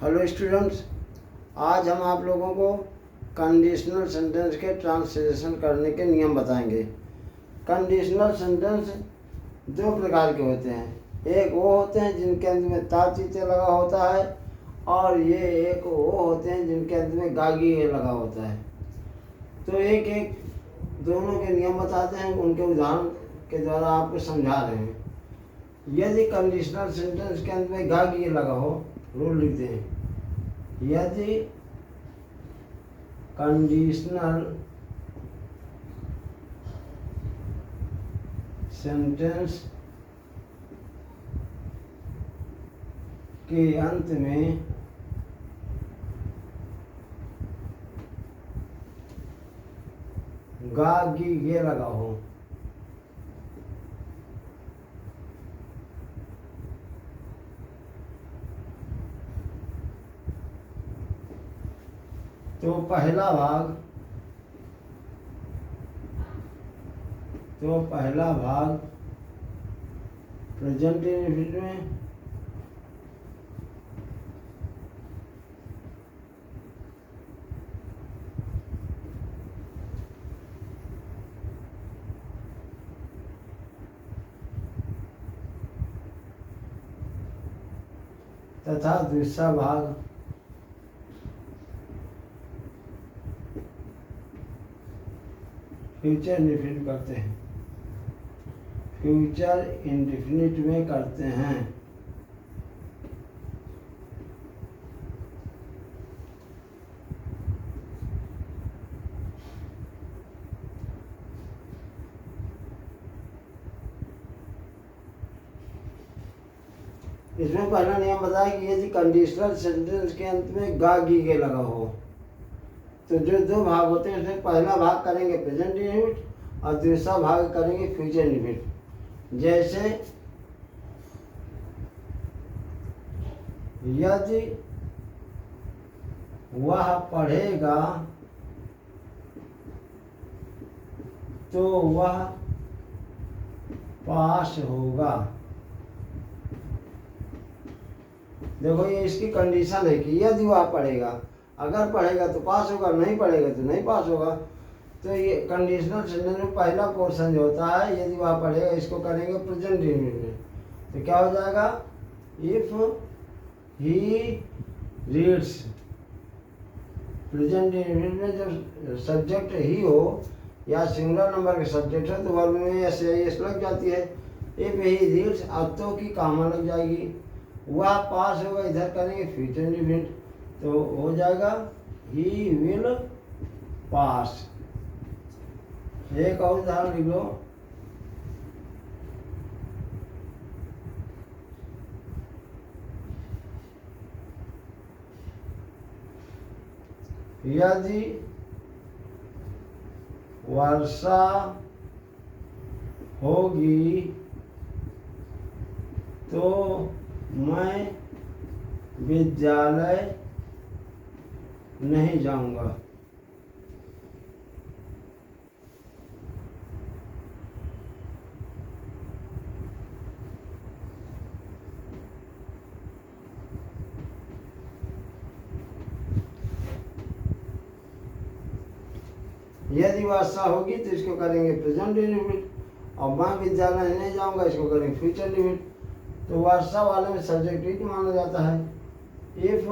Hello students, आज हम आप लोगों को कंडीशनल सेंटेंस के ट्रांसलेशन करने के नियम बताएंगे। कंडीशनल सेंटेंस दो प्रकार के होते हैं। एक वो होते हैं जिनके अंत में ता चीते लगा होता है, और ये एक वो होते हैं जिनके अंत में गागी लगा होता है। तो एक एक दोनों के नियम बताते हैं, उनके उदाहरण के द्वारा आपको समझा रहे हैं। यदि कंडीशनल सेंटेंस के अंत में गागी लगा हो, रूल लिखते हैं। यदि कंडीशनल सेंटेंस के अंत में गागी ये लगा हो, तो पहला भाग प्रेजेंट इंडेफिनिट में तथा दूसरा भाग फ्यूचर इंडेफिनिट करते हैं। फ्यूचर इंडेफिनिट में करते हैं। इसमें पहला नियम बताया कि यदि कंडीशनल सेंटेंस के अंत में गागी के लगा हो, तो जो दो भाग होते हैं उसमें पहला भाग करेंगे प्रेजेंट इंडेफिनिट और दूसरा भाग करेंगे फ्यूचर इंडेफिनिट। जैसे यदि वह पढ़ेगा तो वह पास होगा। देखो, ये इसकी कंडीशन है कि यदि वह पढ़ेगा, अगर पढ़ेगा तो पास होगा, नहीं पढ़ेगा तो नहीं पास होगा। तो ये कंडीशनल सेंटेंस में पहला पोर्शन जो होता है, यदि वह पढ़ेगा, इसको करेंगे प्रेजेंट इंडेफिनिट में। तो क्या हो जाएगा? If he reads. Present indefinite में जब सब्जेक्ट ही हो या सिंगुलर नंबर के सब्जेक्ट हो तो वर्ब में एस लग जाती है। इफ ही रीड्स, अब तो की कामा लग जाएगी। वह पास होगा, इधर करेंगे फ्यूचर इंडेफिनिट, तो हो जाएगा ही विल पास। एक और उदाहरण लिख लो। यदि वर्षा होगी तो मैं विद्यालय नहीं जाऊंगा। यदि वर्षा होगी तो इसको करेंगे प्रेजेंट इंडेफिनिट, और मैं विद्यालय नहीं जाऊंगा इसको करेंगे फ्यूचर इंडेफिनिट। तो वर्षा वाले में सब्जेक्ट इट माना जाता है। इफ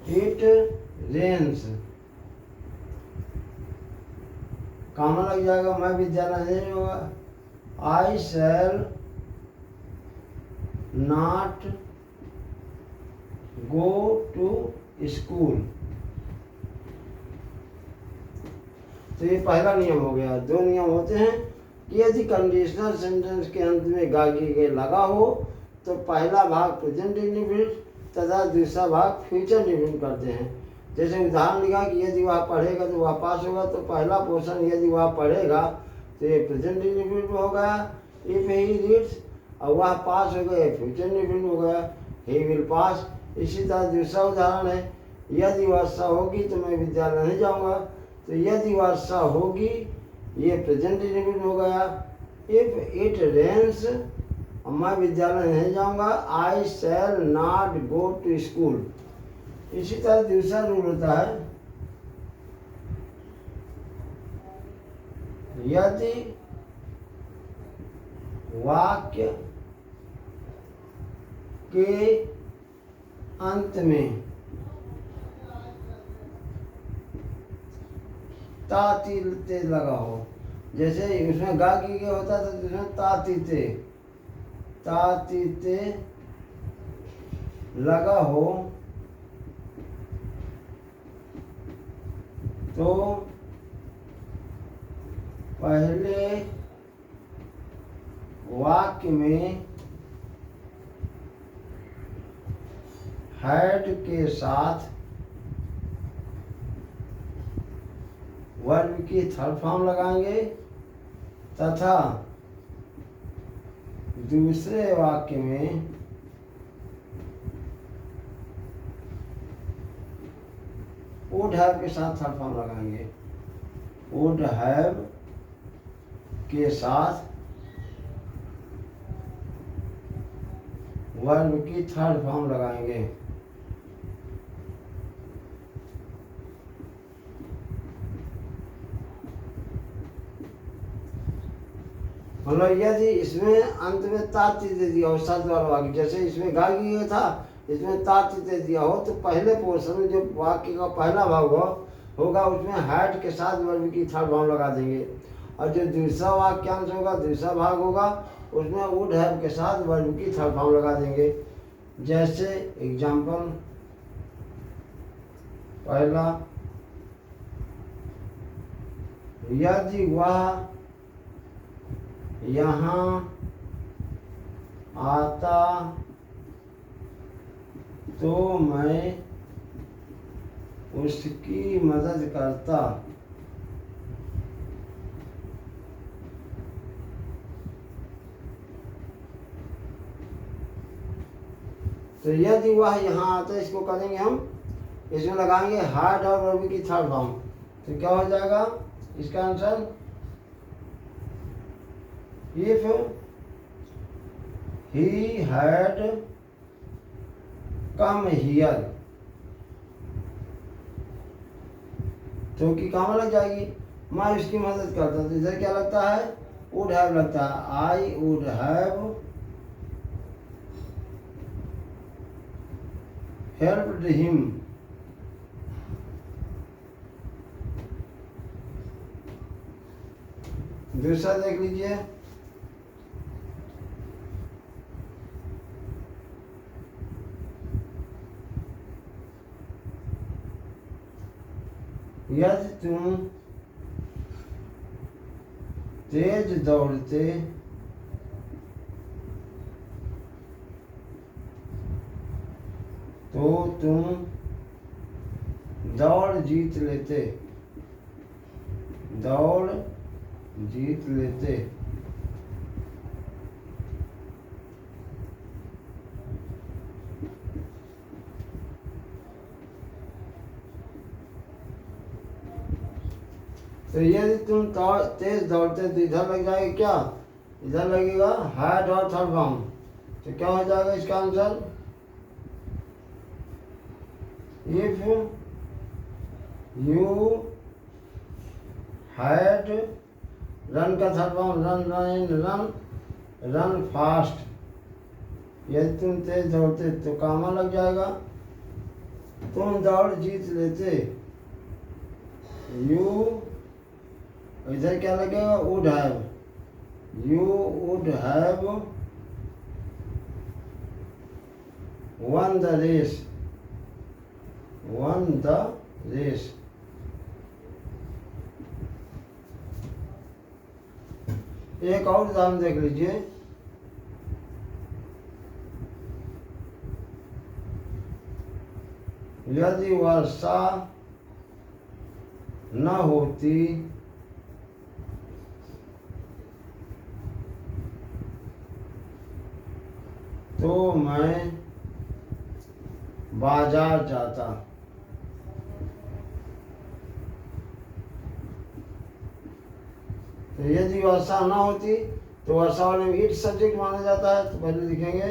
इट रेन्स, कामा लग जाएगा, मैं विद्यालय नहीं होगा। I shall not go to school. तो ये पहला नियम हो गया। दो नियम होते हैं कि यदि कंडीशनल सेंटेंस के अंत में गागी के लगा हो तो पहला भाग प्रेजेंट इंडेफिनिट तथा दूसरा भाग फ्यूचर इंडेफिनिट करते हैं। जैसे उदाहरण लिखा कि यदि वह पढ़ेगा तो वह पास होगा, तो पहला पोर्शन यदि वह पढ़ेगा तो ये प्रेजेंट इंडेफिनिट हो गया इफ ही रीड्स, और वह पास हो गया फ्यूचर इंडेफिनिट हो गया ही विल पास। इसी तरह दूसरा उदाहरण है, यदि वर्षा होगी तो मैं विद्यालय नहीं जाऊंगा। तो यदि वर्षा होगी ये प्रेजेंट इंडेफिनिट हो गया। इफ इट रेन्स और मैं विद्यालय नहीं जाऊंगा, I shall not go to school. इसी तरह दूसरा रूल होता है, यदि वाक्य के अंत में तातीते लगा हो, जैसे उसमें गा की के होता था तो उसमें तातीते लगा हो तो पहले वाक्य में हैड के साथ वर्ब की थर्ड फॉर्म लगाएंगे तथा दूसरे वाक्य में वुड हैव के साथ थर्ड फॉर्म लगाएंगे। वुड हैव के साथ वर्ब की थर्ड फॉर्म लगाएंगे। मतलब यदि इसमें अंत में ताती दे दिया हो शब्द वाला वाक्य, जैसे इसमें गागी था, इसमें ताती दे दिया हो, तो पहले पोर्शन में जो वाक्य का पहला भाग होगा उसमें हैड के साथ वर्ब की थर्ड फॉर्म लगा देंगे, और जो दूसरा वाक्यांश होगा, दूसरा भाग होगा, उसमें वुड हैव के साथ वर्ब की थर्ड फॉर्म लगा देंगे। जैसे एग्जाम्पल, पहला, यदि वह यहाँ आता तो मैं उसकी मदद करता। तो यदि वह यहाँ आता, इसको करेंगे हम, इसमें लगाएंगे हैड और वर्ब की थर्ड फॉर्म, तो क्या हो जाएगा इसका answer, if he had come here, तो की काम लग जाएगी, मैं उसकी मदद करता। तो इधर क्या लगता है, वुड हैव लगता है, I would have helped him. दूसरा देख लीजिए, यदि तुम तेज दौड़ते तो तुम दौड़ जीत लेते, दौड़ जीत लेते। तो यदि तुम तेज दौड़ते तो इधर लग जाएगा क्या, इधर लगेगा हैड और थर्ड फॉर्म, तो क्या हो जाएगा इसका answer, if you had run का third form run run run fast, यदि तुम तेज दौड़ते तो कामा लग जाएगा, तुम दौड़ जीत लेते, यू इधर क्या लगेगा, would have, you would have won the race, won the race. एक और उदाहरण देख लीजिए, यदि वर्षा न होती तो मैं बाजार जाता। तो यदि वर्षा न होती तो वर्षा वाले में ईट सब्जेक्ट माना जाता है। तो पहले लिखेंगे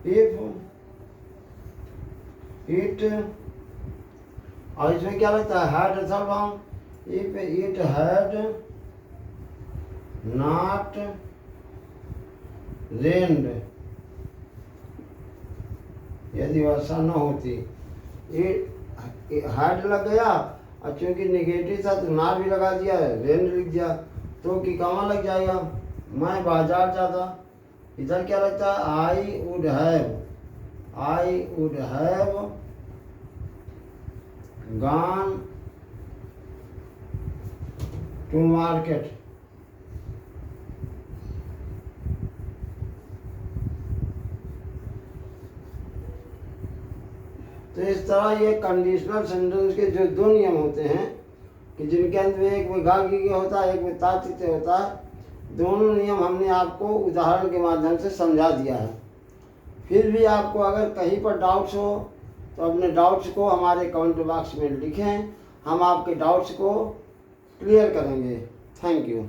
इफ इट, और इसमें क्या लगता है had third form, if it had not rained, यदि वर्षा न होती। हैड लग गया और चूंकि निगेटिव था तो नॉट भी लगा दिया, रेन्ड लिख दिया तो कि कहाँ लग जाएगा, मैं बाजार जाता। इधर क्या लगता है I would have gone to market. तो इस तरह ये कंडीशनल सेंटेंस के जो दो नियम होते हैं कि जिनके अंत में एक में गागी के होता है, एक में तात्विक होता है, दोनों नियम हमने आपको उदाहरण के माध्यम से समझा दिया है। फिर भी आपको अगर कहीं पर डाउट्स हो तो अपने डाउट्स को हमारे कमेंट बॉक्स में लिखें, हम आपके डाउट्स को क्लियर करेंगे। Thank you.